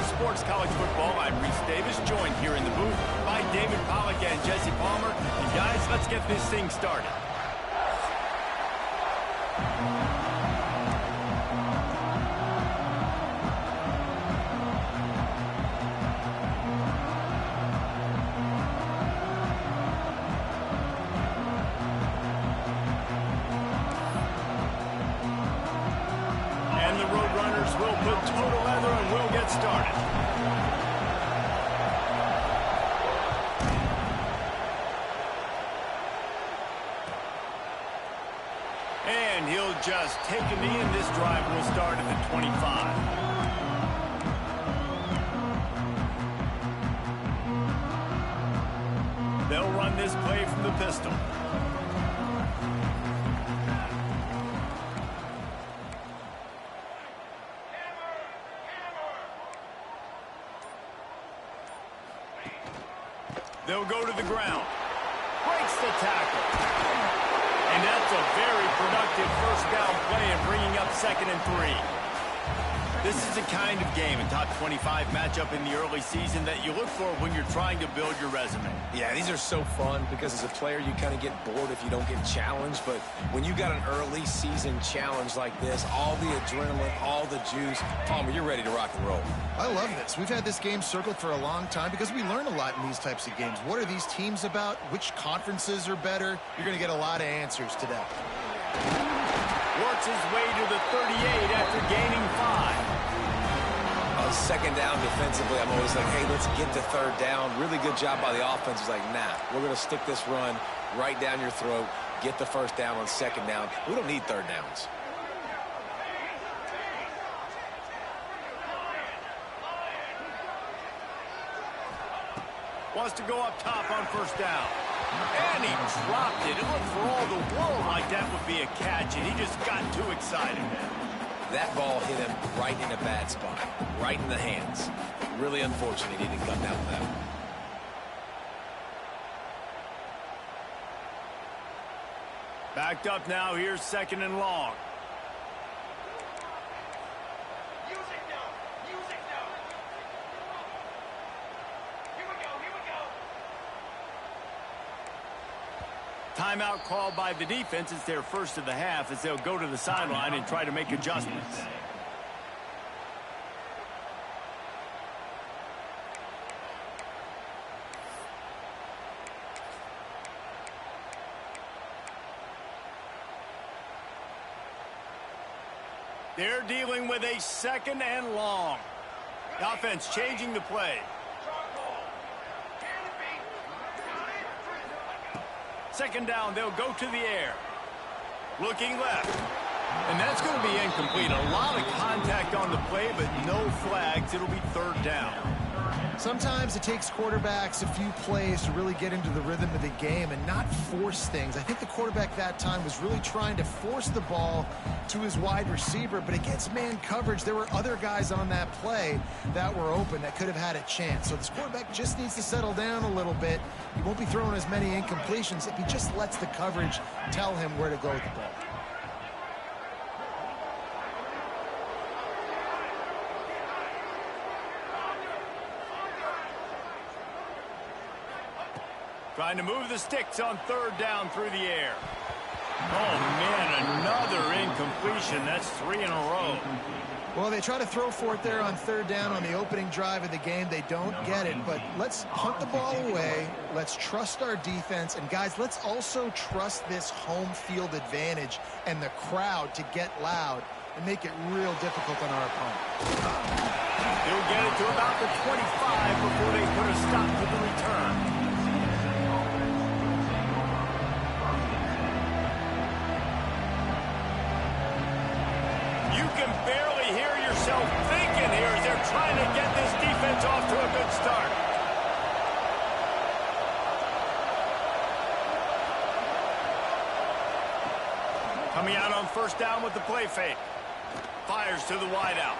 Sports College Football. I'm Reese Davis, joined here in the booth by David Pollack and Jesse Palmer. And guys, let's get this thing started. And the Roadrunners will put total leather and we'll get started. And he'll just take a knee, and this drive will start at the 25. They'll run this play from the pistol. They'll go to the ground. Breaks the tackle. And that's a very productive first down play and bringing up 2nd and 3. This is the kind of game, a top 25 matchup in the early season, that you look for when you're trying to build your resume. Yeah, these are so fun because as a player, you kind of get bored if you don't get challenged. But when you got an early season challenge like this, all the adrenaline, all the juice, Palmer, you're ready to rock and roll. I love this. We've had this game circled for a long time because we learn a lot in these types of games. What are these teams about? Which conferences are better? You're going to get a lot of answers today. Works his way to the 38 after gaining 5. On 2nd down defensively, I'm always like, hey, let's get to 3rd down. Really good job by the offense. It's like, nah, we're going to stick this run right down your throat, get the 1st down on 2nd down. We don't need 3rd downs. Wants to go up top on 1st down. And he dropped it. It looked for all the world like that would be a catch, and he just got too excited. That ball hit him right in a bad spot, right in the hands. Really unfortunate he didn't come down with that. Backed up now. Here's 2nd and long. Timeout called by the defense. It's their first of the half as they'll go to the sideline and try to make adjustments. They're dealing with a 2nd and long. The offense changing the play. 2nd down, they'll go to the air. Looking left. And that's going to be incomplete. A lot of contact on the play, but no flags. It'll be 3rd down. Sometimes it takes quarterbacks a few plays to really get into the rhythm of the game and not force things. I think the quarterback that time was really trying to force the ball to his wide receiver, but against man coverage, there were other guys on that play that were open that could have had a chance. So this quarterback just needs to settle down a little bit. He won't be throwing as many incompletions if he just lets the coverage tell him where to go with the ball. Trying to move the sticks on 3rd down through the air. Oh, man, another incompletion. That's 3 in a row. Well, they try to throw for it there on 3rd down on the opening drive of the game. They don't get it, but let's punt the ball away. Let's trust our defense. And, guys, let's also trust this home field advantage and the crowd to get loud and make it real difficult on our opponent. He'll get it to about the 25 before they put a stop to the return. You can barely hear yourself thinking here as they're trying to get this defense off to a good start. Coming out on 1st down with the play fake. Fires to the wideout.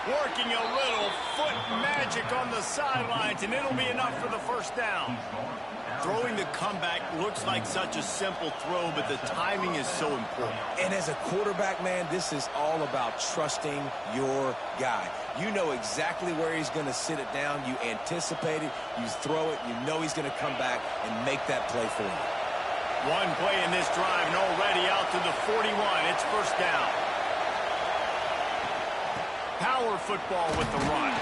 Working a little foot magic on the sidelines, and it'll be enough for the 1st down. Throwing the comeback looks like such a simple throw, but the timing is so important. And as a quarterback, man, this is all about trusting your guy. You know exactly where he's going to sit it down. You anticipate it. You throw it. You know he's going to come back and make that play for you. One play in this drive and already out to the 41. It's first down. Power football with the run.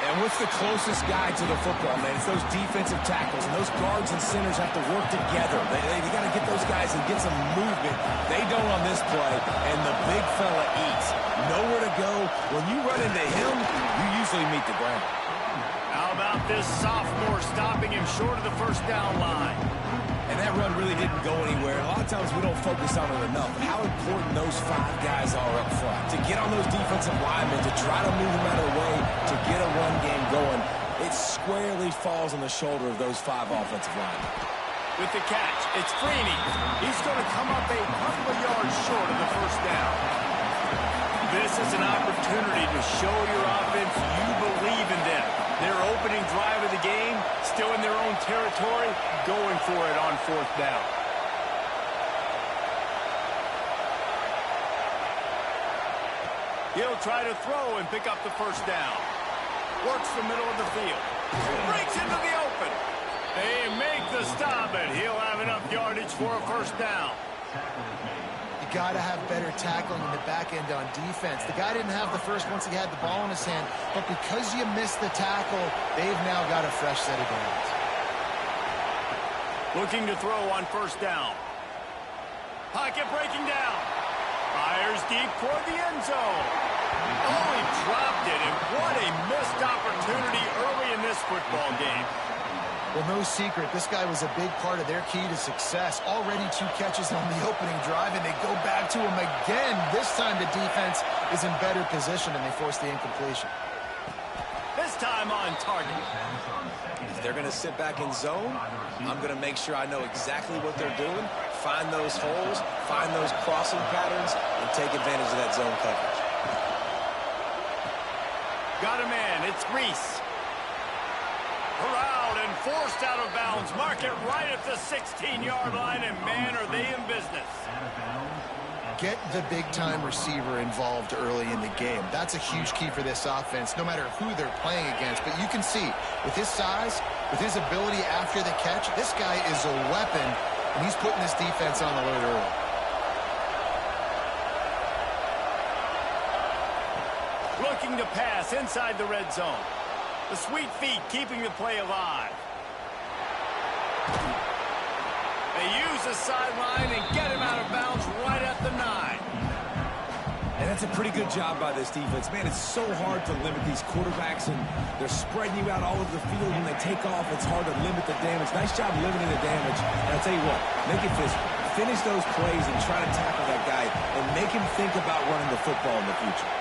And what's the closest guy to the football, man? It's those defensive tackles, and those guards and centers have to work together. They got to get those guys and get some movement. They don't on this play, and the big fella eats. Nowhere to go. When you run into him, you usually meet the ground. How about this sophomore stopping him short of the first down line? And that run really didn't go anywhere. A lot of times we don't focus on it enough. How important those 5 guys are up front. To get on those defensive linemen, to try to move them out of the way, to get a run game going, it squarely falls on the shoulder of those 5 offensive linemen. With the catch, it's Freeney. He's going to come up a couple of yards short of the first down. This is an opportunity to show your offense you believe in them. Their opening drive of the game, still in their own territory, going for it on fourth down. He'll try to throw and pick up the first down. Works the middle of the field. Breaks into the open. They make the stop, and he'll have enough yardage for a first down. You got to have better tackling in the back end on defense. The guy didn't have the first once he had the ball in his hand, but because you missed the tackle, they've now got a fresh set of downs. Looking to throw on first down. Pocket breaking down. Fires deep toward the end zone. Oh, he dropped it, and what a missed opportunity early in this football game. Well, no secret, this guy was a big part of their key to success. Already 2 catches on the opening drive, and they go back to him again. This time the defense is in better position, and they force the incompletion. This time on target. If they're going to sit back in zone, I'm going to make sure I know exactly what they're doing, find those holes, find those crossing patterns, and take advantage of that zone coverage. Got a man. It's Reese. Corralled and forced out of bounds. Mark it right at the 16-yard line, and man, are they in business. Get the big-time receiver involved early in the game. That's a huge key for this offense, no matter who they're playing against. But you can see, with his size, with his ability after the catch, this guy is a weapon, and he's putting this defense on alert early. Looking to pass inside the red zone. The sweet feet keeping the play alive. They use the sideline and get him out of bounds right at the 9. And that's a pretty good job by this defense. Man, it's so hard to limit these quarterbacks, and they're spreading you out all over the field. When they take off, it's hard to limit the damage. Nice job limiting the damage. And I'll tell you what, make it physical. Finish those plays and try to tackle that guy and make him think about running the football in the future.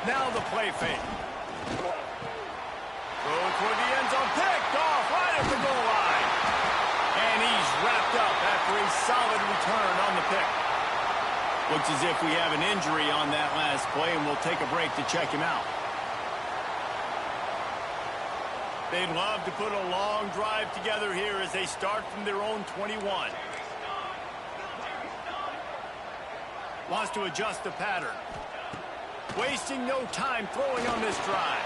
Now the play fake. Throw toward the end zone. Picked off right at the goal line. And he's wrapped up after a solid return on the pick. Looks as if we have an injury on that last play, and we'll take a break to check him out. They'd love to put a long drive together here as they start from their own 21. Wants to adjust the pattern. Wasting no time throwing on this drive.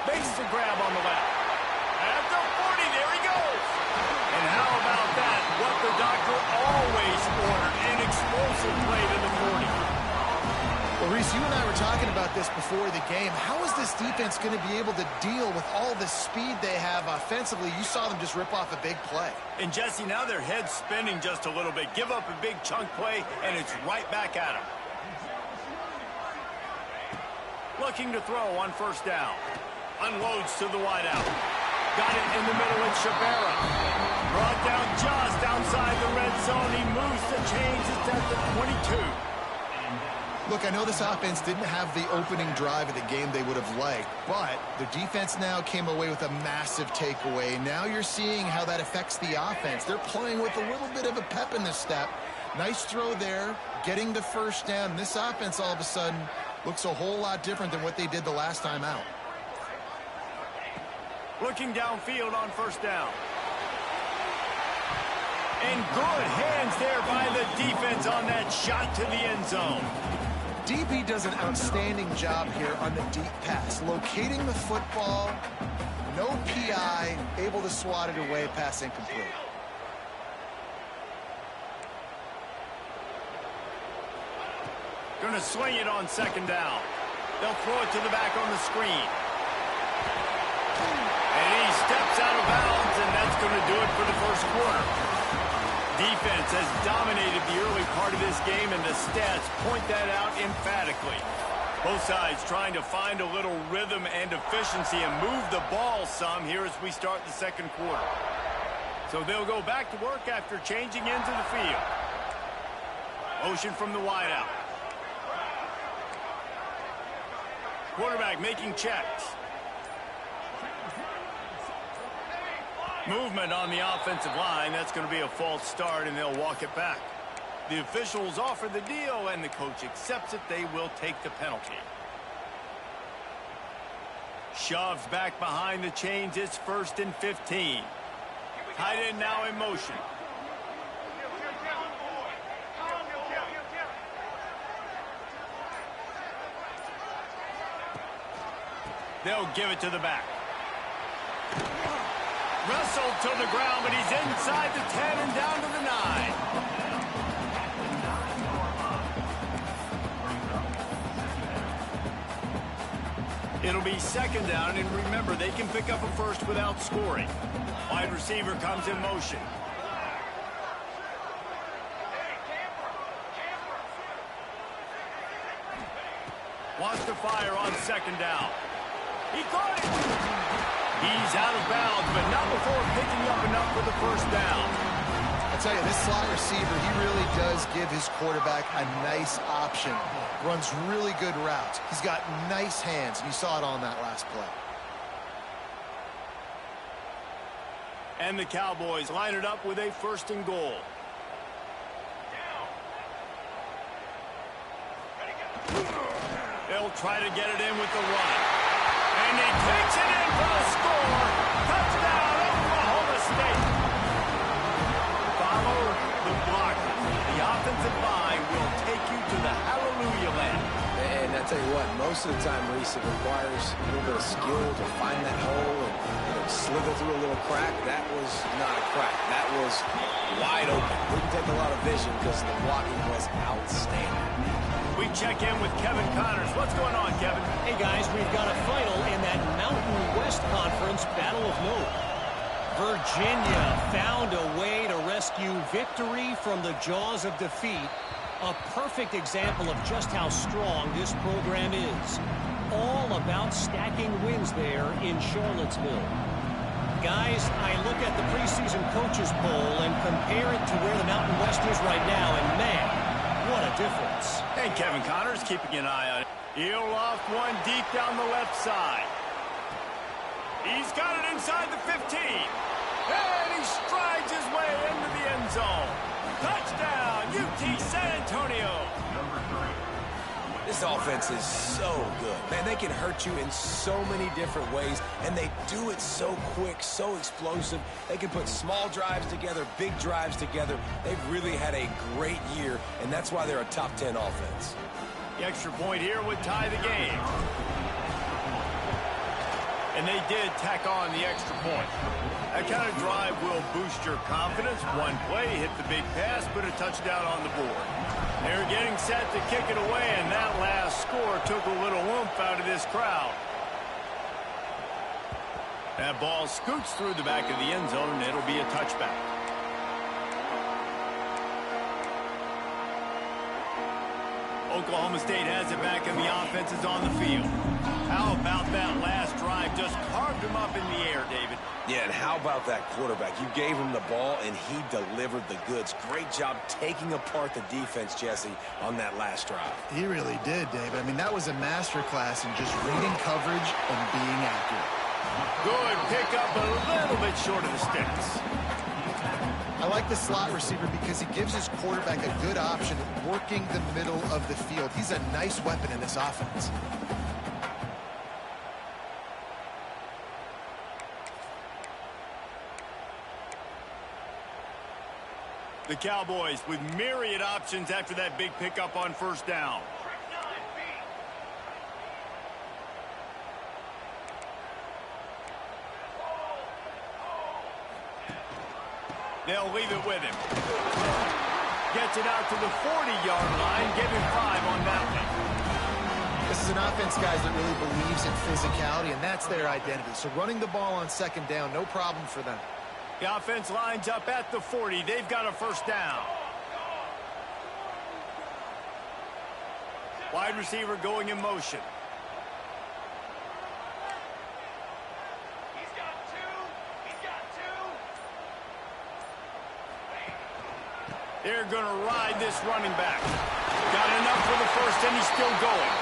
Makes the grab on the left. At the 40, there he goes. And how about that? What the doctor always ordered, an explosive play to the 40. Well, Reese, you and I were talking about this before the game. How is this defense going to be able to deal with all the speed they have offensively? You saw them just rip off a big play. And, Jesse, now their head's spinning just a little bit. Give up a big chunk play, and it's right back at them. Looking to throw on first down. Unloads to the wideout. Got it in the middle with Shabera. Brought down just outside the red zone. He moves the chains. It's at the 22. Look, I know this offense didn't have the opening drive of the game they would have liked, but their defense now came away with a massive takeaway. Now you're seeing how that affects the offense. They're playing with a little bit of a pep in the step. Nice throw there, getting the first down. This offense all of a sudden looks a whole lot different than what they did the last time out. Looking downfield on first down. And good hands there by the defense on that shot to the end zone. DB does an outstanding job here on the deep pass, locating the football, no PI, able to swat it away, pass incomplete. Going to swing it on second down. They'll throw it to the back on the screen. And he steps out of bounds, and that's going to do it for the first quarter. Defense has dominated the early part of this game, and the stats point that out emphatically. Both sides trying to find a little rhythm and efficiency and move the ball some here as we start the second quarter. So they'll go back to work after changing into the field. Motion from the wideout. Quarterback making checks. Movement on the offensive line. That's going to be a false start, and they'll walk it back. The officials offer the deal, and the coach accepts it. They will take the penalty. Shoves back behind the chains. It's 1st and 15. Tight end now in motion. They'll give it to the back. Wrestled to the ground, but he's inside the 10 and down to the 9. It'll be second down, and remember, they can pick up a first without scoring. Wide receiver comes in motion. Wants to fire on second down. He caught it. He's out of bounds, but not before picking up enough for the first down. I tell you, this slot receiver, he really does give his quarterback a nice option. Runs really good routes. He's got nice hands, and you saw it on that last play. And the Cowboys line it up with a 1st and goal. They'll try to get it in with the run. And he takes it in for the score. Touchdown, Oklahoma State. Follow the blocker. The offensive line will take you to the hallelujah land. And I tell you what, most of the time, Reese, it requires a little bit of skill to find that hole and slither through a little crack. That was not a crack. That was wide open. Didn't take a lot of vision because the blocking was outstanding. We check in with Kevin Connors. What's going on, Kevin? Hey, guys, we've got a final in that Mountain West Conference Battle of Note. Virginia found a way to rescue victory from the jaws of defeat. A perfect example of just how strong this program is. All about stacking wins there in Charlottesville. Guys, I look at the preseason coaches poll and compare it to where the Mountain West is right now, and man, what a difference. And Kevin Connors keeping an eye on it. He'll loft one deep down the left side. He's got it inside the 15. And he strides his way into the end zone. Touchdown, UT San Antonio. This offense is so good. Man, they can hurt you in so many different ways, and they do it so quick, so explosive. They can put small drives together, big drives together. They've really had a great year, and that's why they're a top 10 offense. The extra point here would tie the game. And they did tack on the extra point. That kind of drive will boost your confidence. One play, hit the big pass, put a touchdown on the board. They're getting set to kick it away, and that last score took a little oomph out of this crowd. That ball scoots through the back of the end zone, and it'll be a touchback. Oklahoma State has it back, and the offense is on the field. How about that last drive? Just carved him up in the air, David. Yeah, and how about that quarterback? You gave him the ball, and he delivered the goods. Great job taking apart the defense, Jesse, on that last drive. He really did, David. I mean, that was a masterclass in just reading coverage and being accurate. Good pickup, a little bit short of the sticks. I like the slot receiver because he gives his quarterback a good option working the middle of the field. He's a nice weapon in this offense. The Cowboys with myriad options after that big pickup on first down. They'll leave it with him. Gets it out to the 40-yard line. Give him 5 on that one. This is an offense, guys, that really believes in physicality, and that's their identity. So running the ball on second down, no problem for them. The offense lines up at the 40. They've got a first down. Wide receiver going in motion. They're going to ride this running back. Got enough for the first, and he's still going.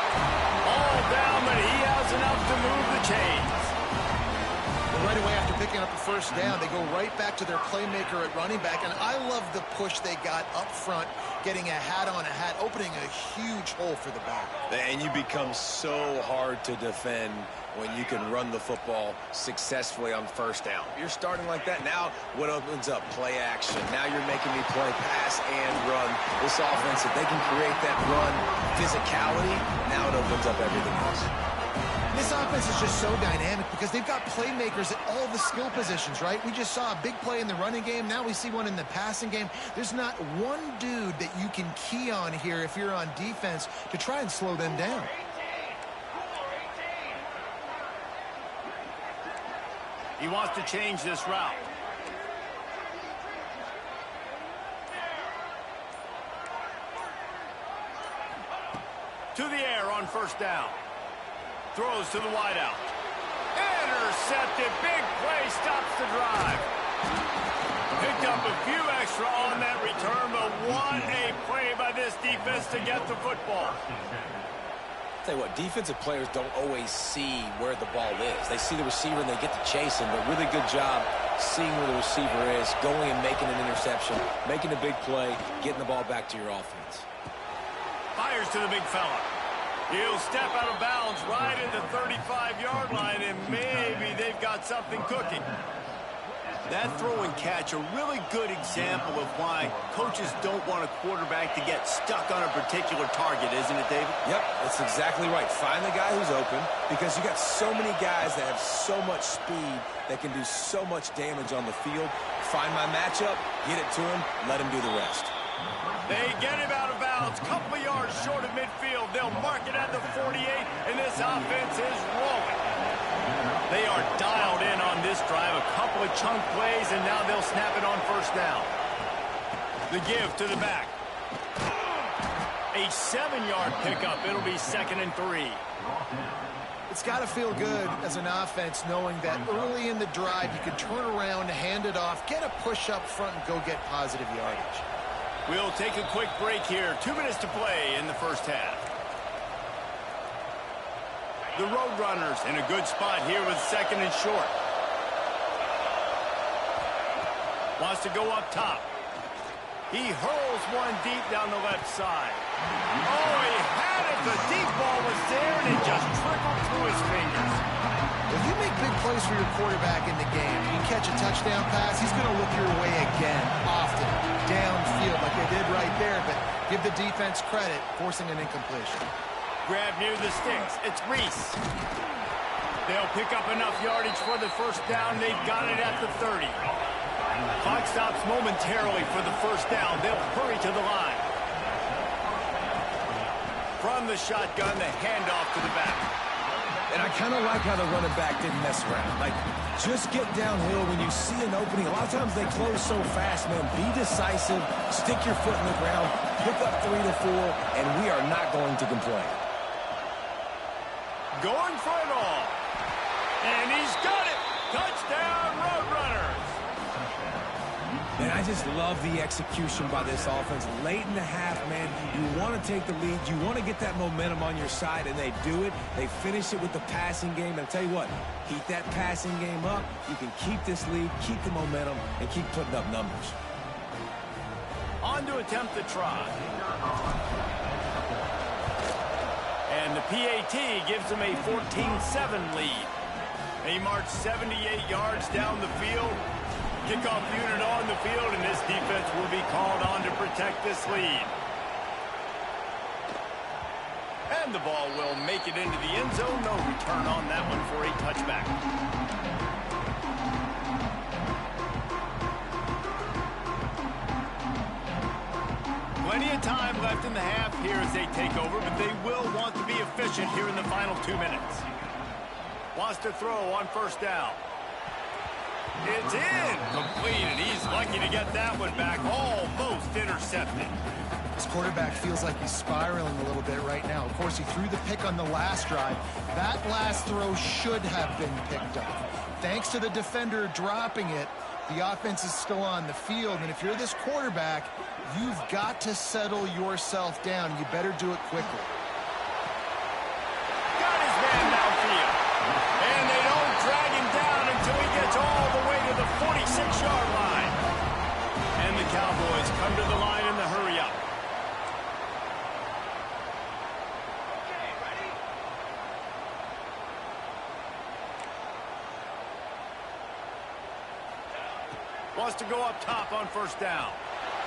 All down, but he has enough to move the chains. Well, right away after picking up the first down, they go right back to their playmaker at running back. And I love the push they got up front, getting a hat on a hat, opening a huge hole for the back. And you become so hard to defend when you can run the football successfully on first down. You're starting like that. Now what opens up? Play action. Now you're making me play pass and run. This offense, if they can create that run physicality, now it opens up everything else. This offense is just so dynamic because they've got playmakers at all the skill positions, right? We just saw a big play in the running game. Now we see one in the passing game. There's not one dude that you can key on here if you're on defense to try and slow them down. He wants to change this route. To the air on first down. Throws to the wideout. Intercepted. Big play. Stops the drive. Picked up a few extra on that return, but what a play by this defense to get the football. Tell you what, defensive players don't always see where the ball is. They see the receiver and they get to chase him, but really good job seeing where the receiver is, going and making an interception, making a big play, getting the ball back to your offense. Fires to the big fella. He'll step out of bounds right at the 35-yard line, and maybe they've got something cooking. That throw and catch, a really good example of why coaches don't want a quarterback to get stuck on a particular target, isn't it, David? Yep, that's exactly right. Find the guy who's open, because you got so many guys that have so much speed that can do so much damage on the field. Find my matchup, get it to him, let him do the rest. They get him out of bounds, couple of yards short of midfield. They'll mark it at the 48, and this offense is rolling. They are dialed in on this drive. A couple of chunk plays, and now they'll snap it on first down. The give to the back. A 7-yard pickup. It'll be 2nd and 3. It's got to feel good as an offense knowing that early in the drive you can turn around, hand it off, get a push up front, and go get positive yardage. We'll take a quick break here. 2 minutes to play in the first half. The Roadrunners in a good spot here with 2nd and short. Wants to go up top. He hurls one deep down the left side. Oh, he had it. The deep ball was there, and it just trickled through his fingers. If you make big plays for your quarterback in the game, you catch a touchdown pass, he's going to look your way again, often, downfield like they did right there, but give the defense credit, forcing an incompletion. Grab near the sticks. It's Reese. They'll pick up enough yardage for the first down. They've got it at the 30. Clock stops momentarily for the first down. They'll hurry to the line. From the shotgun, the handoff to the back. And I kind of like how the running back didn't mess around. Like, just get downhill when you see an opening. A lot of times they close so fast, man. Be decisive, stick your foot in the ground, pick up 3 to 4, and we are not going to complain. Going for it all. And he's got it. Touchdown, Roadrunners. And I just love the execution by this offense. Late in the half, man, you want to take the lead. You want to get that momentum on your side, and they do it. They finish it with the passing game. And I'll tell you what, keep that passing game up. You can keep this lead, keep the momentum, and keep putting up numbers. On to attempt the try. And the PAT gives them a 14-7 lead. They march 78 yards down the field. Kickoff unit on the field, and this defense will be called on to protect this lead. And the ball will make it into the end zone. No return on that one for a touchback. Plenty of time left in the half here as they take over, but they will want to be efficient here in the final 2 minutes. Wants to throw on first down. It's in. Completed. He's lucky to get that one back. Almost intercepted. This quarterback feels like he's spiraling a little bit right now. Of course, he threw the pick on the last drive. That last throw should have been picked up. Thanks to the defender dropping it, the offense is still on the field. And if you're this quarterback, you've got to settle yourself down. You better do it quickly. Got his man downfield. And they don't drag him down until he gets all the way to the 46-yard line. And the Cowboys come to the line in the hurry-up. Wants to go up top on first down.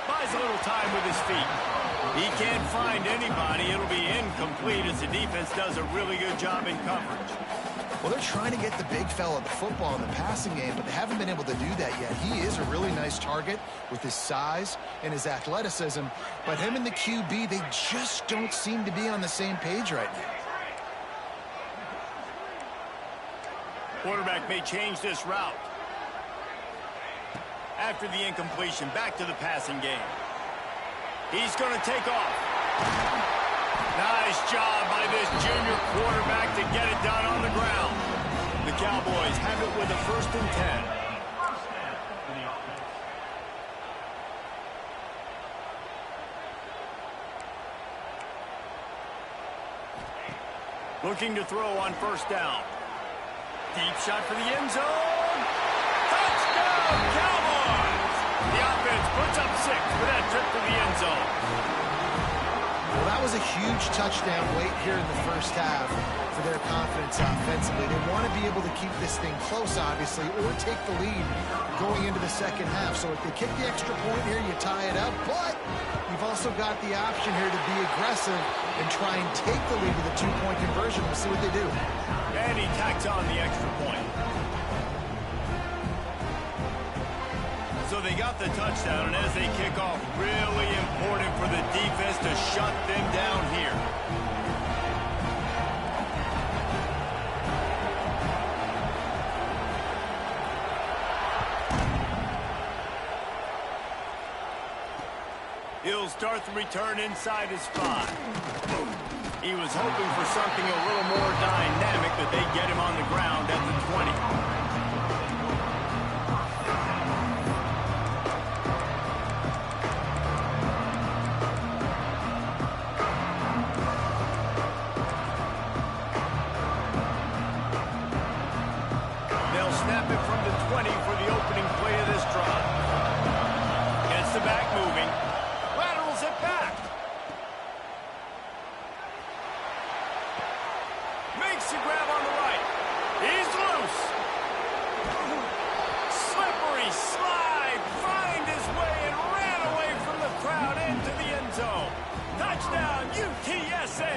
Buys a little time with his feet. He can't find anybody. It'll be incomplete as the defense does a really good job in coverage. Well, they're trying to get the big fella the football in the passing game, but they haven't been able to do that yet. He is a really nice target with his size and his athleticism, but him and the QB, they just don't seem to be on the same page right now. Quarterback may change this route. After the incompletion, back to the passing game. He's going to take off. Nice job by this junior quarterback to get it done on the ground. The Cowboys have it with a 1st and 10. Looking to throw on first down. Deep shot for the end zone. Touchdown, Cowboys! The offense puts up 6 for that trip to the end zone. Well, that was a huge touchdown late here in the first half for their confidence offensively. They want to be able to keep this thing close, obviously, or take the lead going into the second half. So if they kick the extra point here, you tie it up. But you've also got the option here to be aggressive and try and take the lead with a 2-point conversion. We'll see what they do. And he tacks on the extra point. So they got the touchdown, and as they kick off, really important for the defense to shut them down here. He'll start the return inside his 5. He was hoping for something a little more dynamic, but they get him on the ground at the 20. Snap it from the 20 for the opening play of this drive. Gets the back moving. Laterals it back. Makes the grab on the right. He's loose. Slippery slide. Find his way and ran away from the crowd into the end zone. Touchdown, UTSA.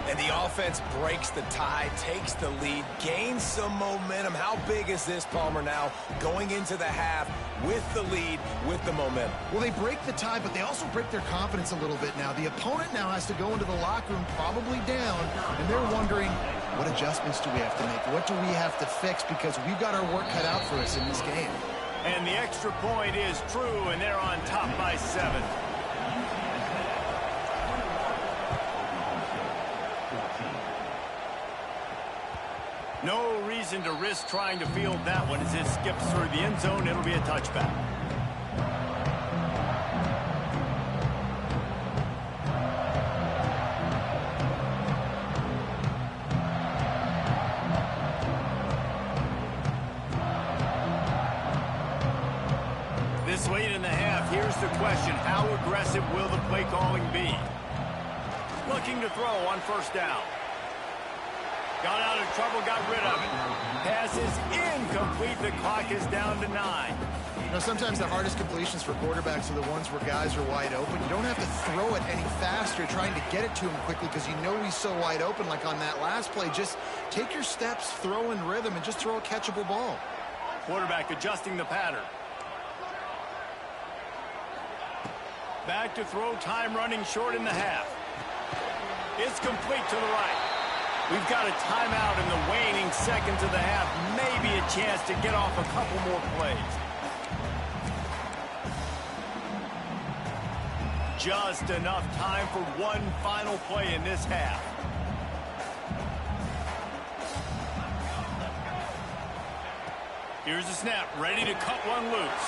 And the offense breaks the tie, takes the lead, gains some momentum. How big is this, Palmer, now going into the half with the lead, with the momentum? Well, they break the tie, but they also break their confidence a little bit now. The opponent now has to go into the locker room probably down, and they're wondering, what adjustments do we have to make? What do we have to fix? Because we've got our work cut out for us in this game. And the extra point is true, and they're on top by 7. No reason to risk trying to field that one as it skips through the end zone. It'll be a touchback. This late in the half, here's the question. How aggressive will the play calling be? Looking to throw on first down. Got out of trouble, got rid of it. Pass is incomplete. The clock is down to 9. You know, sometimes the hardest completions for quarterbacks are the ones where guys are wide open. You don't have to throw it any faster trying to get it to him quickly because you know he's so wide open like on that last play. Just take your steps, throw in rhythm, and just throw a catchable ball. Quarterback adjusting the pattern. Back to throw, time running short in the half. It's complete to the right. We've got a timeout in the waning seconds of the half. Maybe a chance to get off a couple more plays. Just enough time for one final play in this half. Here's the snap, ready to cut one loose.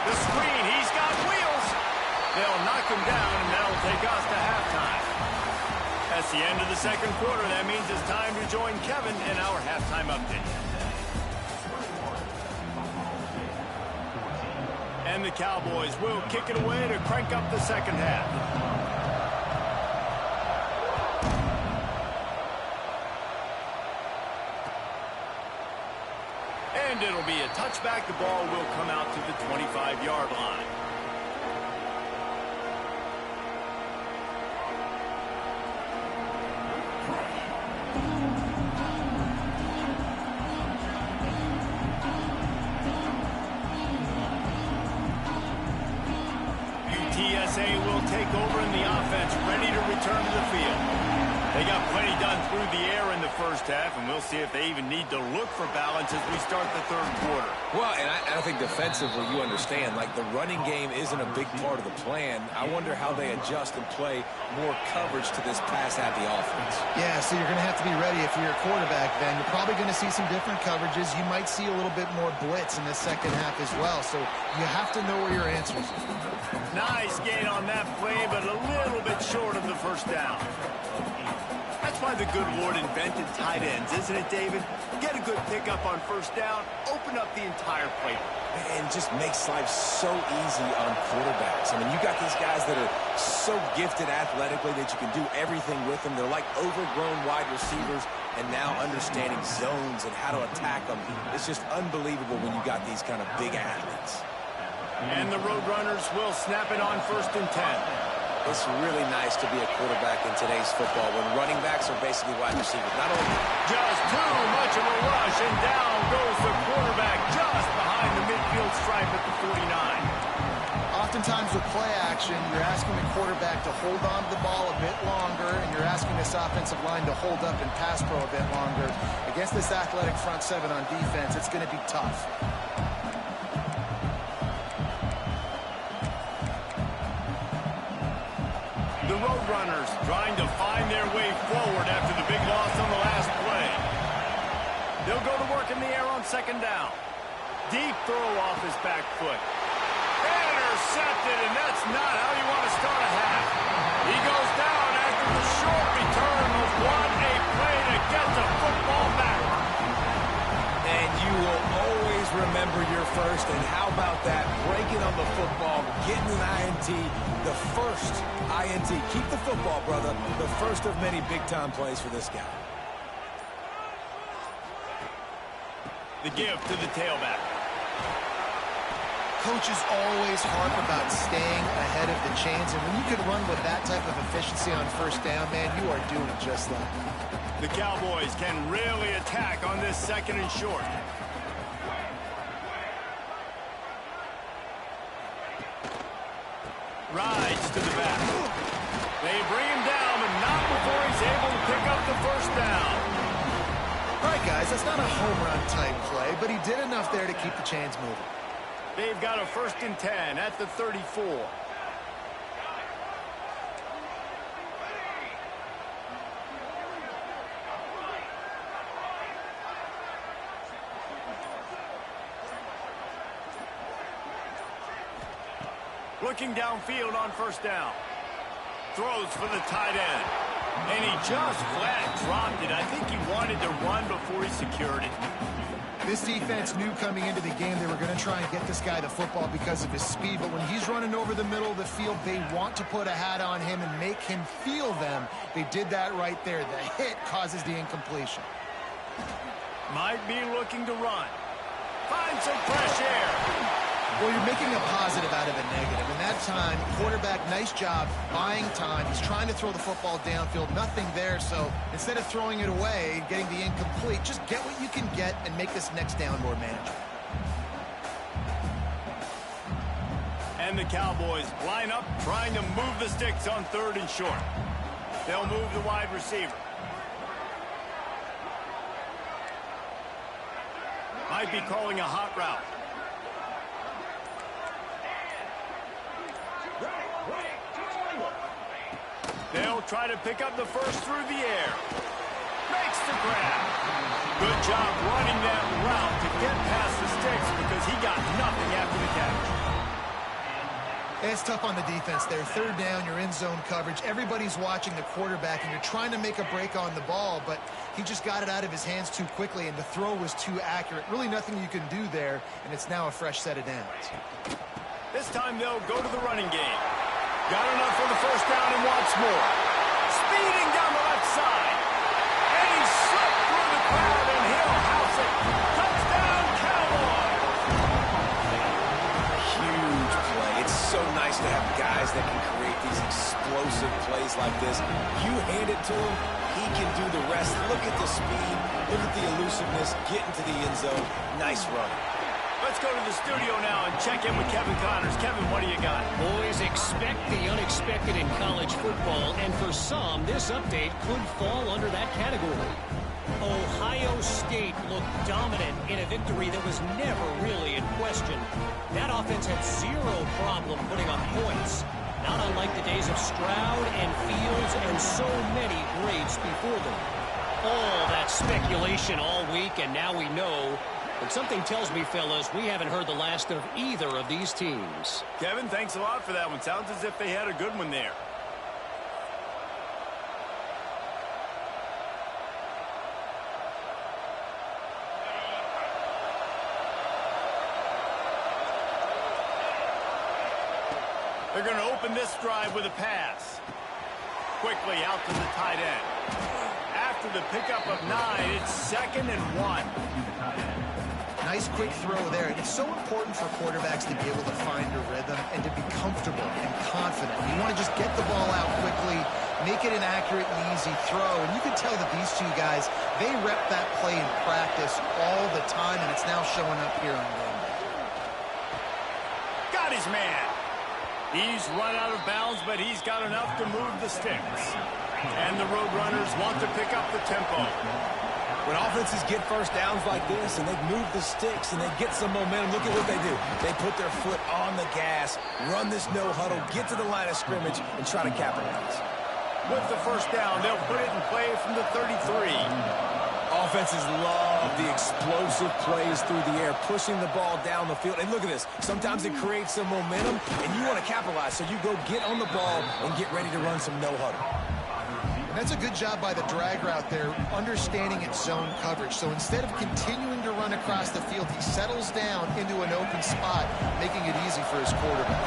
The screen, he's got wheels. They'll knock him down, and that'll take us to halftime. That's the end of the second quarter. That means it's time to join Kevin in our halftime update. And the Cowboys will kick it away to crank up the second half. And it'll be a touchback. The ball will come out to the 25-yard line. UTSA will take over in the offense, ready to return to the field. They got plenty done through the air in the first half, and we'll see if they even need to look for balance as we start the third quarter. Well, and I think defensively, you understand, like the running game isn't a big part of the plan. I wonder how they adjust and play more coverage to this pass-happy offense. Yeah, so you're going to have to be ready if you're a quarterback then. You're probably going to see some different coverages. You might see a little bit more blitz in the second half as well, so you have to know where your answers are. Nice gain on that play, but a little bit short of the first down. That's why the good Lord invented tight ends, isn't it, David? Get a good pickup on first down, open up the entire playbook. And just makes life so easy on quarterbacks. I mean, you got these guys that are so gifted athletically that you can do everything with them. They're like overgrown wide receivers, and now understanding zones and how to attack them. It's just unbelievable when you got these kind of big athletes. And the Roadrunners will snap it on 1st and 10. It's really nice to be a quarterback in today's football when running backs are basically wide receivers. Not only just too much of a rush, and down goes the quarterback just behind the midfield stripe at the 49. Oftentimes with play action, you're asking the quarterback to hold on to the ball a bit longer, and you're asking this offensive line to hold up and pass pro a bit longer. Against this athletic front seven on defense, it's going to be tough. The Roadrunners trying to find their way forward after the big loss on the last play. They'll go to work in the air on 2nd down. Deep throw off his back foot. Intercepted, and that's not how you want to start a half. He goes down after the short return of what a play to get the football back. And you will always remember your first, and how about that? Breaking on the football, getting an INT, the first INT. Keep the football, brother. The first of many big-time plays for this guy. The give to the tailback. Coaches always harp about staying ahead of the chains, and when you can run with that type of efficiency on 1st down, man, you are doing just that. The Cowboys can really attack on this 2nd and short. Rides to the back. They bring him down, but not before he's able to pick up the 1st down. All right, guys, that's not a home run type play, but he did enough there to keep the chains moving. They've got a 1st and 10 at the 34. Looking downfield on 1st down. Throws for the tight end. And he just flat dropped it. I think he wanted to run before he secured it. This defense knew coming into the game they were going to try and get this guy the football because of his speed, but when he's running over the middle of the field, they want to put a hat on him and make him feel them. They did that right there. The hit causes the incompletion. Might be looking to run. Find some fresh air. Well, you're making a positive out of a negative. And that time, quarterback, nice job buying time. He's trying to throw the football downfield. Nothing there. So instead of throwing it away, getting the incomplete, just get what you can get and make this next down more manageable. And the Cowboys line up, trying to move the sticks on 3rd and short. They'll move the wide receiver. Might be calling a hot route. They'll try to pick up the first through the air. Makes the grab. Good job running that route to get past the sticks because he got nothing after the catch. It's tough on the defense there. 3rd down, you're in zone coverage. Everybody's watching the quarterback, and you're trying to make a break on the ball, but he just got it out of his hands too quickly, and the throw was too accurate. Really nothing you can do there, and it's now a fresh set of downs. This time they'll go to the running game. Got enough for the first down and wants more. Speeding down the left side. And he slipped through the crowd, and he'll house it. Touchdown, Cowboys! Huge play. It's so nice to have guys that can create these explosive plays like this. You hand it to him, he can do the rest. Look at the speed. Look at the elusiveness. Get into the end zone. Nice run. Let's go to the studio now and check in with Kevin Connors. Kevin, what do you got? Boys, expect the unexpected in college football, and for some, this update could fall under that category. Ohio State looked dominant in a victory that was never really in question. That offense had zero problem putting up points, not unlike the days of Stroud and Fields and so many greats before them. All that speculation all week, and now we know. And something tells me, fellas, we haven't heard the last of either of these teams. Kevin, thanks a lot for that one. Sounds as if they had a good one there. They're going to open this drive with a pass. Quickly out to the tight end. After the pickup of 9, it's 2nd and 1. Nice quick throw there. And it's so important for quarterbacks to be able to find a rhythm and to be comfortable and confident. You want to just get the ball out quickly, make it an accurate and easy throw. And you can tell that these two guys, they rep that play in practice all the time, and it's now showing up here on game day. Got his man. He's run out of bounds, but he's got enough to move the sticks. And the Roadrunners want to pick up the tempo. When offenses get first downs like this and they move the sticks and they get some momentum, look at what they do. They put their foot on the gas, run this no huddle, get to the line of scrimmage, and try to capitalize. With the first down, they'll put it in play from the 33. Offenses love the explosive plays through the air, pushing the ball down the field. And look at this. Sometimes it creates some momentum, and you want to capitalize. So you go get on the ball and get ready to run some no huddle. And that's a good job by the drag route there, understanding its zone coverage. So instead of continuing to run across the field, he settles down into an open spot, making it easy for his quarterback.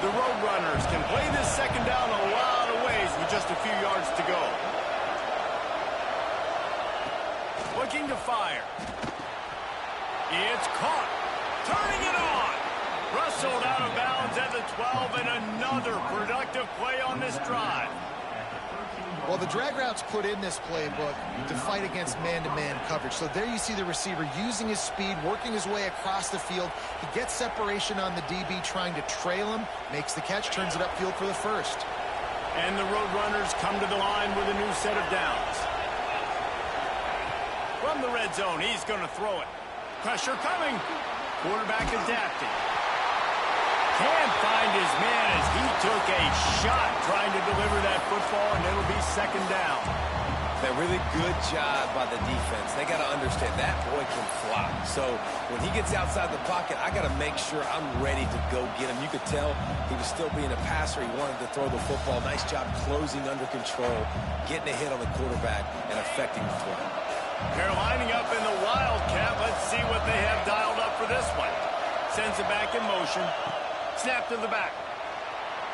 The Roadrunners can play this second down a lot of ways with just a few yards to go. Looking to fire. It's caught. Turning it on. Rustled out of bounds at the 12, and another productive play on this drive. Well, the drag route's put in this playbook to fight against man-to-man coverage. So there you see the receiver using his speed, working his way across the field. He gets separation on the DB, trying to trail him, makes the catch, turns it upfield for the first. And the Roadrunners come to the line with a new set of downs. From the red zone, he's going to throw it. Pressure coming. Quarterback adapting. Can't find his man as he took a shot trying to deliver that football, and it'll be second down. A really good job by the defense. They got to understand that boy can fly. So when he gets outside the pocket, I got to make sure I'm ready to go get him. You could tell he was still being a passer. He wanted to throw the football. Nice job closing under control, getting a hit on the quarterback, and affecting the throw. They're lining up in the Wildcat. Let's see what they have dialed up for this one. Sends it back in motion. Snap to the back.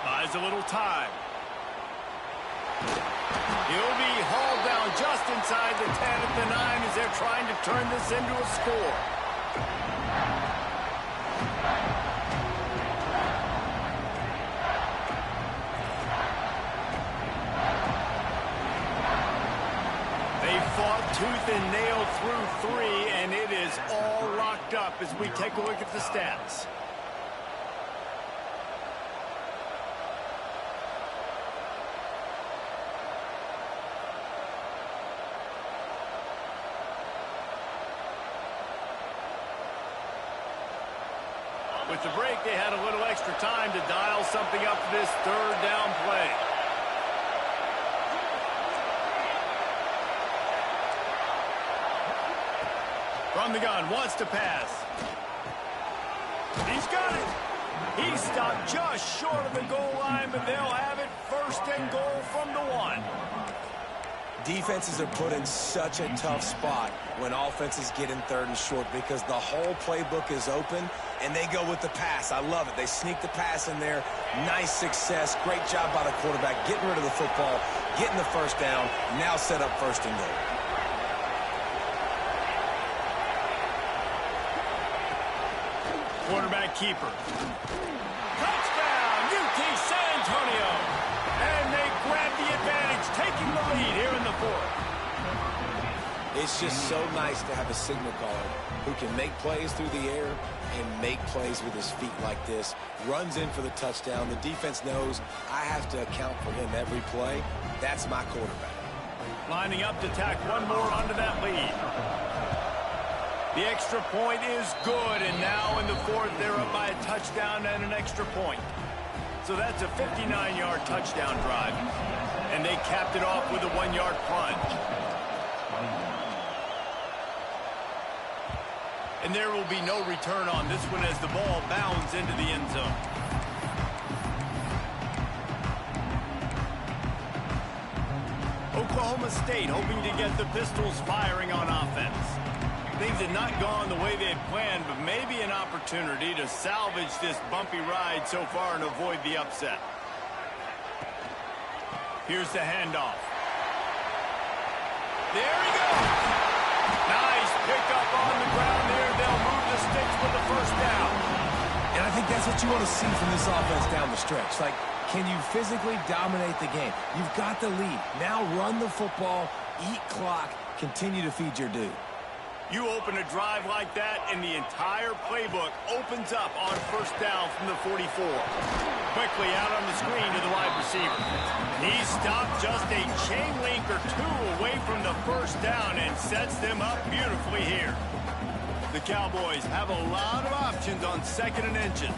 Buys a little time. He'll be hauled down just inside the 10 at the 9 as they're trying to turn this into a score. They fought tooth and nail through 3, and it is all locked up as we take a look at the stats. With the break, they had a little extra time to dial something up for this third down play. From the gun, wants to pass. He's got it. He stopped just short of the goal line, but they'll have it first and goal from the 1. Defenses are put in such a tough spot when offenses get in 3rd and short because the whole playbook is open and they go with the pass. I love it. They sneak the pass in there. Nice success. Great job by the quarterback getting rid of the football, getting the first down, now set up first and goal. Quarterback keeper. Touchdown, UT San Antonio. And they grab the advantage, taking the lead here in the 4th. It's just so nice to have a signal caller who can make plays through the air and make plays with his feet like this. Runs in for the touchdown. The defense knows I have to account for him every play. That's my quarterback. Lining up to tack one more onto that lead. The extra point is good, and now in the 4th, they're up by a touchdown and an extra point. So that's a 59-yard touchdown drive, and they capped it off with a 1-yard plunge. And there will be no return on this one as the ball bounds into the end zone. Oklahoma State hoping to get the Pistols firing on offense. Things had not gone the way they had planned, but maybe an opportunity to salvage this bumpy ride so far and avoid the upset. Here's the handoff. There he goes. Nice pickup on the ground there. They'll move the sticks with the first down. And I think that's what you want to see from this offense down the stretch. Like, can you physically dominate the game? You've got the lead. Now run the football, eat clock, continue to feed your dude. You open a drive like that, and the entire playbook opens up on first down from the 44. Quickly out on the screen to the wide receiver. He stopped just a chain link or 2 away from the first down and sets them up beautifully here. The Cowboys have a lot of options on 2nd and inches.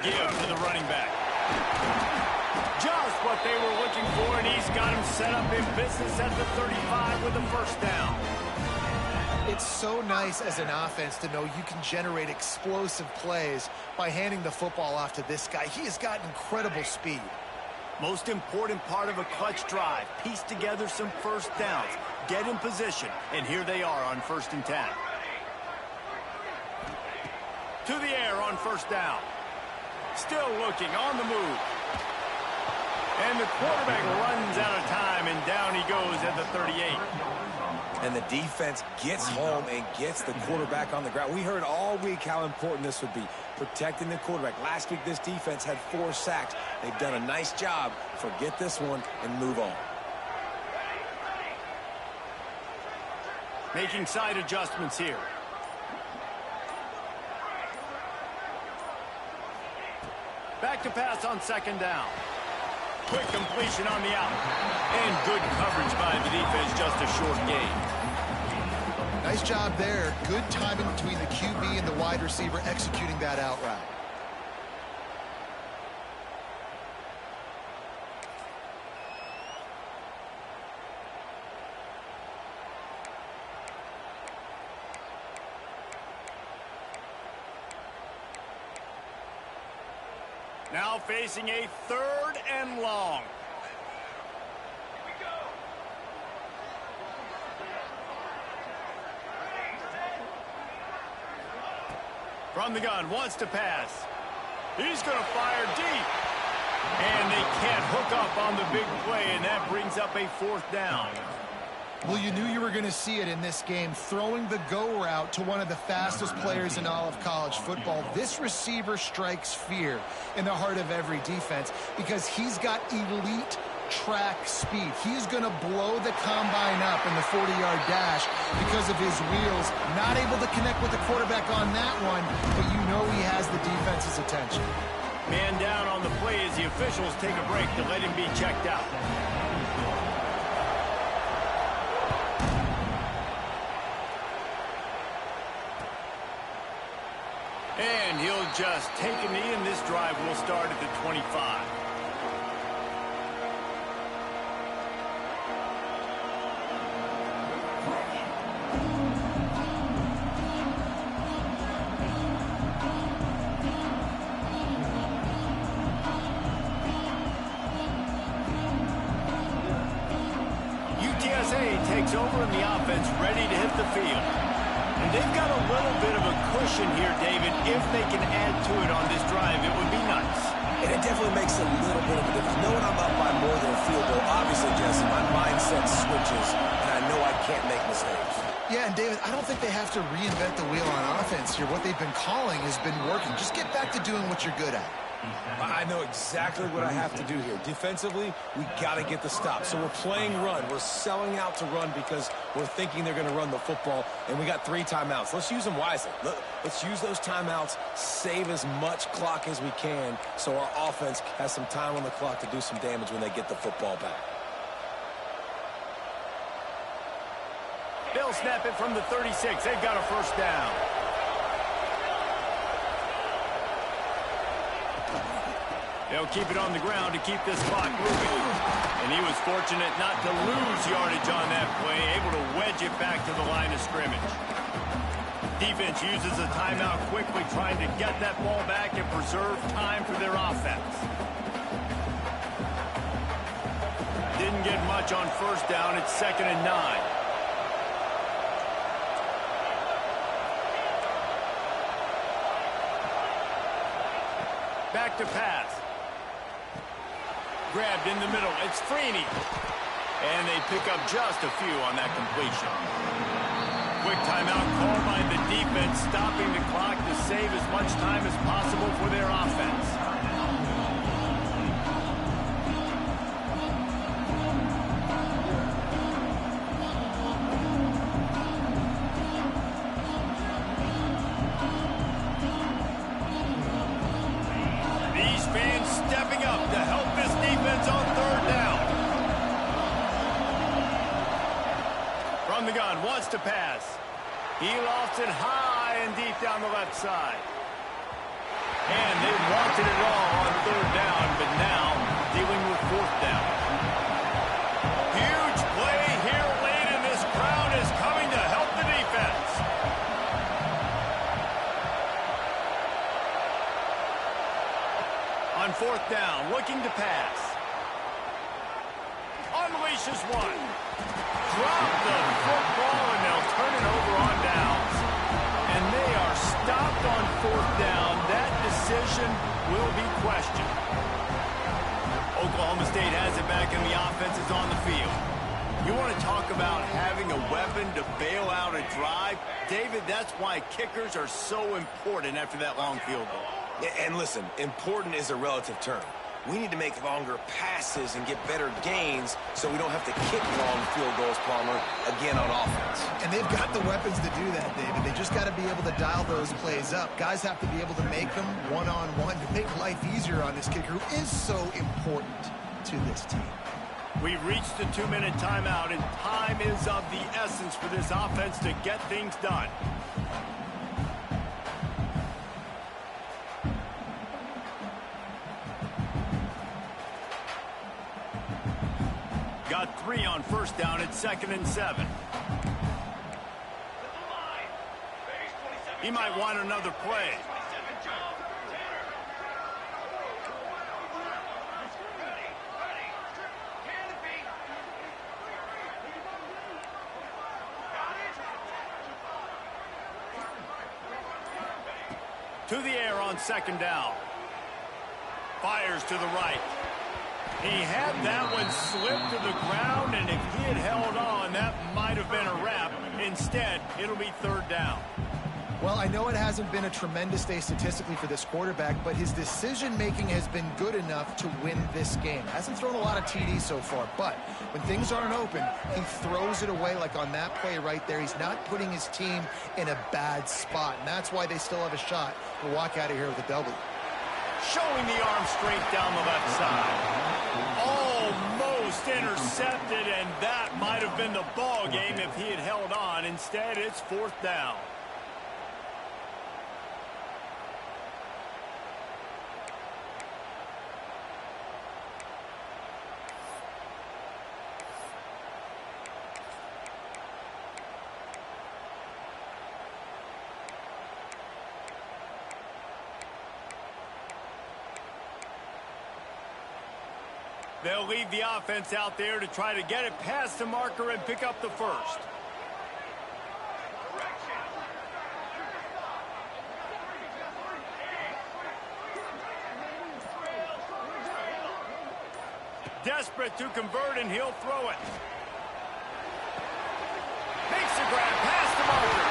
Give to the running back. Just what they were looking for, and he's got him set up in business at the 35 with the first down. It's so nice as an offense to know you can generate explosive plays by handing the football off to this guy. He has got incredible speed. Most important part of a clutch drive. Piece together some first downs. Get in position, and here they are on 1st and 10. To the air on first down. Still looking on the move. And the quarterback runs out of time, and down he goes at the 38. And the defense gets home and gets the quarterback on the ground. We heard all week how important this would be, protecting the quarterback. Last week, this defense had 4 sacks. They've done a nice job. Forget this one and move on. Making side adjustments here. Back to pass on 2nd down. Quick completion on the out. And good coverage by the defense, just a short gain. Nice job there. Good timing between the QB and the wide receiver executing that out route. Now facing a 3rd and long. From the gun, wants to pass. He's going to fire deep. And they can't hook up on the big play, and that brings up a 4th down. Well, you knew you were going to see it in this game, throwing the go route to one of the fastest players in all of college football. This receiver strikes fear in the heart of every defense because he's got elite track speed. He's going to blow the combine up in the 40-yard dash because of his wheels. Not able to connect with the quarterback on that one, but you know he has the defense's attention. Man down on the play as the officials take a break to let him be checked out. And he'll just take a knee, and this drive will start at the 25. UTSA takes over in the offense, ready to hit the field. And they've got a little bit of a cushion here, David. If they can add to it on this drive, it would be nice. And it definitely makes a little bit of a difference. Knowing I'm up by more than a field goal, obviously, Jesse, my mindset switches, and I know I can't make mistakes. Yeah, and David, I don't think they have to reinvent the wheel on offense here. What they've been calling has been working. Just get back to doing what you're good at. I know exactly what I have to do here. Defensively, we got to get the stop. So we're playing run. We're selling out to run because we're thinking they're going to run the football, and we got 3 timeouts. Let's use them wisely. Let's use those timeouts, save as much clock as we can so our offense has some time on the clock to do some damage when they get the football back. They'll snap it from the 36. They've got a 1st down. They'll keep it on the ground to keep this clock moving. And he was fortunate not to lose yardage on that play, able to wedge it back to the line of scrimmage. Defense uses a timeout quickly, trying to get that ball back and preserve time for their offense. Didn't get much on 1st down. It's 2nd and 9. Back to pass. Grabbed in the middle. It's Freeney. And they pick up just a few on that completion. Quick timeout called by the defense, stopping the clock to save as much time as possible for their offense. These fans stepping up to help this defense on 3rd down. From the gun, wants to pass. He lofts it high and deep down the left side. And they wanted it all on 3rd down, but now dealing with 4th down. Huge play here late, and this crowd is coming to help the defense. On 4th down, looking to pass. Unleashes one. Drop the football, and they'll turn it over on downs. And they are stopped on 4th down. That decision will be questioned. Oklahoma State has it back, and the offense is on the field. You want to talk about having a weapon to bail out a drive? David, that's why kickers are so important after that long field goal. And listen, important is a relative term. We need to make longer passes and get better gains so we don't have to kick long field goals, Palmer, again on offense. And they've got the weapons to do that, David. They just got to be able to dial those plays up. Guys have to be able to make them one-on-one to make life easier on this kicker, who is so important to this team. We've reached the 2-minute timeout, and time is of the essence for this offense to get things done. Got 3 on 1st down. It's 2nd and 7. He might want another play. To the air on second down. Fires to the right. He had that one slip to the ground, and if he had held on, that might have been a wrap. Instead, it'll be third down. Well, I know it hasn't been a tremendous day statistically for this quarterback, but his decision-making has been good enough to win this game. Hasn't thrown a lot of TDs so far, but when things aren't open, he throws it away like on that play right there. He's not putting his team in a bad spot, and that's why they still have a shot to walk out of here with a W. Showing the arm strength down the left side. Almost intercepted, and that might have been the ball game if he had held on. Instead, it's fourth down. They'll leave the offense out there to try to get it past the marker and pick up the first. Desperate to convert, and he'll throw it. Makes the grab past the marker.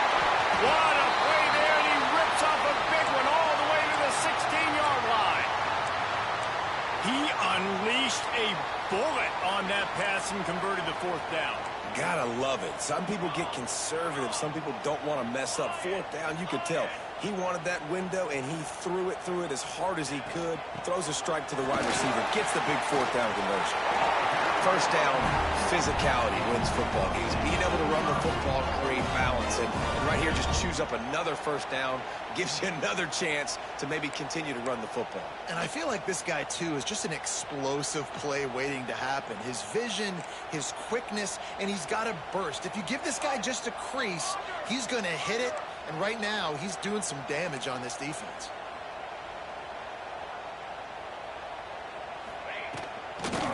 What a play there, and he rips off a big one all the way to the 16-yard line. He unleashed a bullet on that pass and converted the fourth down. Gotta love it. Some people get conservative. Some people don't want to mess up. Fourth down, you could tell. He wanted that window, and he threw it as hard as he could. Throws a strike to the wide receiver. Gets the big fourth down conversion. First down, physicality wins football games. Being able to run the football and create balance. And right here, just chews up another first down. Gives you another chance to maybe continue to run the football. And I feel like this guy, too, is just an explosive play waiting to happen. His vision, his quickness, and he's got a burst. If you give this guy just a crease, he's going to hit it. And right now, he's doing some damage on this defense.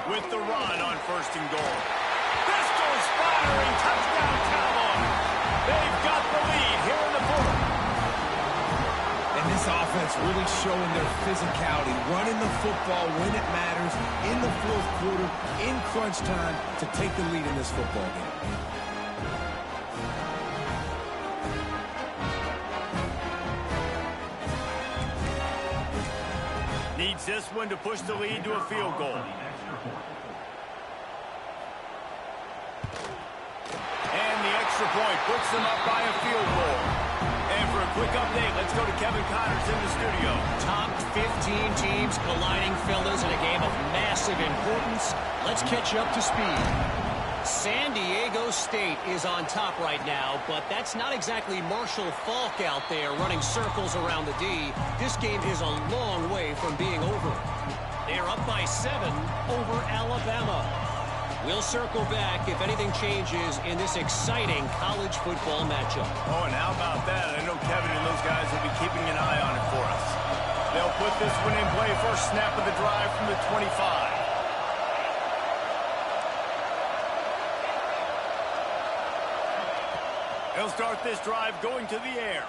With the run on first and goal. Pistols firing, touchdown Cowboys. They've got the lead here in the fourth. And this offense really showing their physicality, running the football when it matters, in the fourth quarter, in crunch time, to take the lead in this football game. Needs this one to push the lead to a field goal. And the extra point puts them up by a field goal. And for a quick update, let's go to Kevin Connors in the studio. Top 15 teams colliding, fellas, in a game of massive importance. Let's catch you up to speed. San Diego State is on top right now, but that's not exactly Marshall Faulk out there running circles around the D. This game is a long way from being over. They're up by 7 over Alabama. We'll circle back if anything changes in this exciting college football matchup. Oh, and how about that? I know Kevin and those guys will be keeping an eye on it for us. They'll put this one in play first snap of the drive from the 25. He'll start this drive going to the air.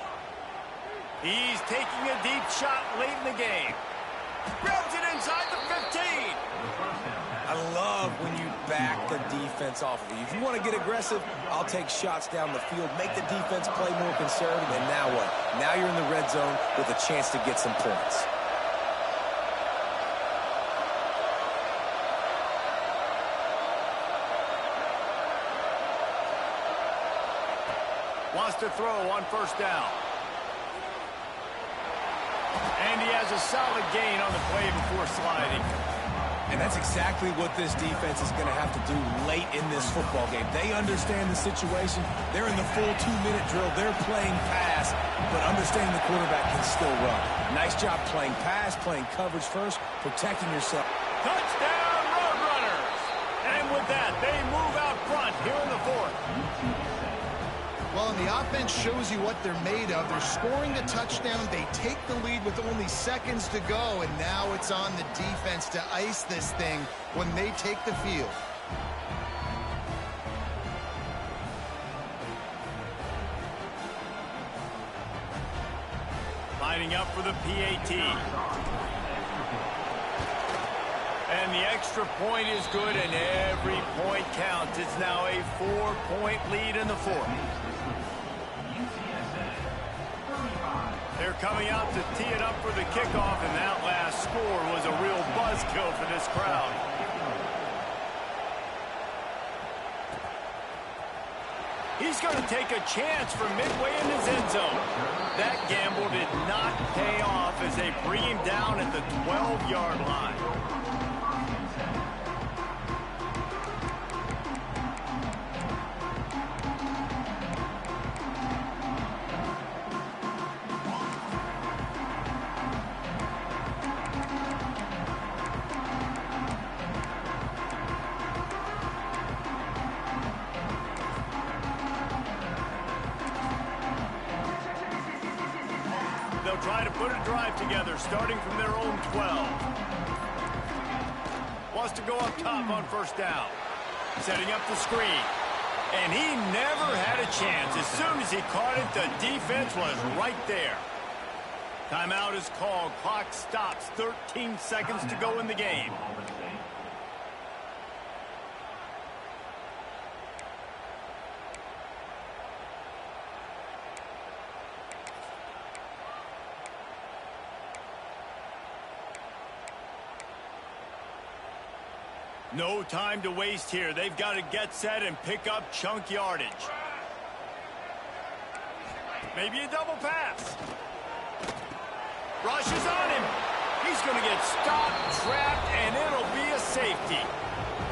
He's taking a deep shot late in the game. Grabs it inside the 15. I love when you back the defense off of you. If you want to get aggressive, I'll take shots down the field, make the defense play more conservative, and now what? Now you're in the red zone with a chance to get some points. Wants to throw on first down. And he has a solid gain on the play before sliding. And that's exactly what this defense is going to have to do late in this football game. They understand the situation. They're in the full 2-minute drill. They're playing pass, but understanding the quarterback can still run. Nice job playing pass, playing coverage first, protecting yourself. Touchdown, Roadrunners! And with that, they move out front here in the fourth. Well, and the offense shows you what they're made of. They're scoring the touchdown. They take the lead with only seconds to go, and now it's on the defense to ice this thing when they take the field. Lining up for the PAT. And the extra point is good, and every point counts. It's now a 4-point lead in the fourth. They're coming out to tee it up for the kickoff, and that last score was a real buzzkill for this crowd. He's going to take a chance from midway in his end zone. That gamble did not pay off as they bring him down at the 12-yard line. They'll try to put a drive together, starting from their own 12. Wants to go up top on first down. Setting up the screen. And he never had a chance. As soon as he caught it, the defense was right there. Timeout is called. Clock stops. 13 seconds to go in the game. No time to waste here. They've got to get set and pick up chunk yardage. Maybe a double pass. Rushes on him. He's going to get stopped, trapped, and it'll be a safety.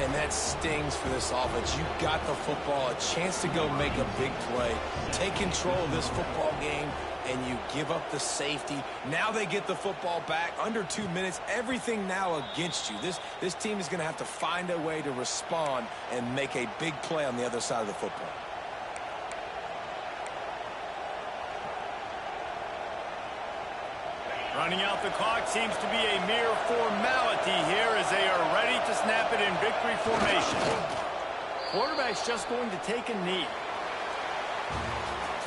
And that stings for this offense. You got the football, a chance to go make a big play, take control of this football game, and you give up the safety. Now they get the football back. Under 2 minutes, everything now against you. This team is going to have to find a way to respond and make a big play on the other side of the football. Running out the clock seems to be a mere formality here as they are ready to snap it in victory formation. Quarterback's just going to take a knee.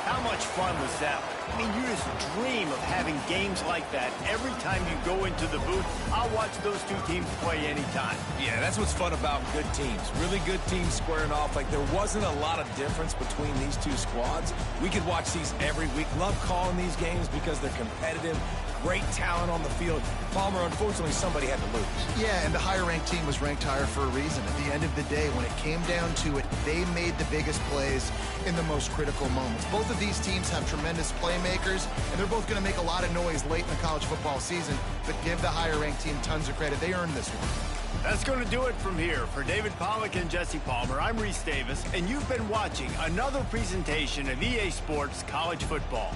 How much fun was that? I mean, you just dream of having games like that every time you go into the booth. I'll watch those two teams play anytime. Yeah, that's what's fun about good teams. Really good teams squaring off. Like, there wasn't a lot of difference between these two squads. We could watch these every week. Love calling these games because they're competitive. Great talent on the field. Palmer, unfortunately, somebody had to lose. Yeah, and the higher-ranked team was ranked higher for a reason. At the end of the day, when it came down to it, they made the biggest plays in the most critical moments. Both of these teams have tremendous playmakers, and they're both going to make a lot of noise late in the college football season, but give the higher-ranked team tons of credit. They earned this one. That's going to do it from here. For David Pollack and Jesse Palmer, I'm Reese Davis, and you've been watching another presentation of EA Sports College Football.